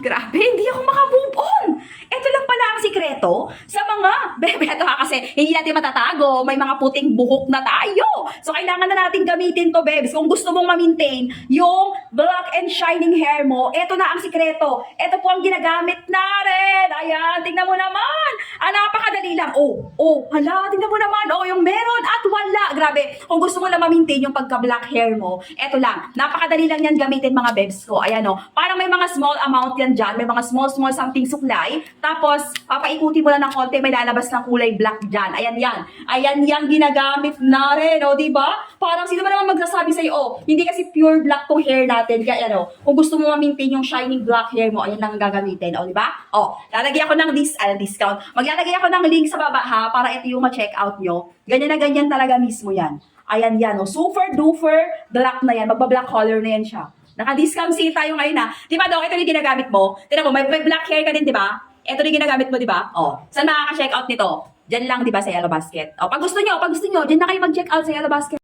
Grabe, hindi ako makamove on. Ito lang pala ang sikreto sa mga, bebe, ito ha, kasi hindi natin matatago, may mga puting buhok na tayo. So, kailangan na natin gamitin to, bebs. Kung gusto mong ma-maintain yung black and shining hair mo, ito na ang sikreto. Ito po ang ginagamit natin. Ayan, tingnan mo naman. Napakadali lang. Hala, tingnan mo naman. Yung meron at wala. Grabe, kung gusto mo na ma-maintain yung pagka-black hair mo, ito lang. Napakadali lang yan gamitin, mga bebs ko. Ayan, parang may mga small amount yan dyan. May mga small something suklay. Tapos, papaikutin mo lang ng konti, may lalabas ng kulay black dyan. Ayan yan. Ayan yan ginagamit na rin, diba? Parang sino ba naman magsasabi sa'yo, hindi kasi pure black tong hair natin. Kaya, kung gusto mo ma-maintain yung shining black hair mo, ayan lang ang gagamitin, diba? Lalagay ako ng discount. Maglalagay ako ng link sa baba, ha, para ito yung ma-check out nyo. Ganyan na ganyan talaga mismo yan. Ayan yan, super duper black na yan. Magba-black color na yan siya. Naka-discount sale tayo ngayon, ha. Diba, Dok? Ito yung ginagamit mo. Tignan mo, may black hair ka din, diba? Ito yung ginagamit mo, diba? Saan makaka-check out nito? Diyan lang, diba, sa Yellow Basket? Pag gusto nyo, diyan na kayo mag-check out sa Yellow Basket.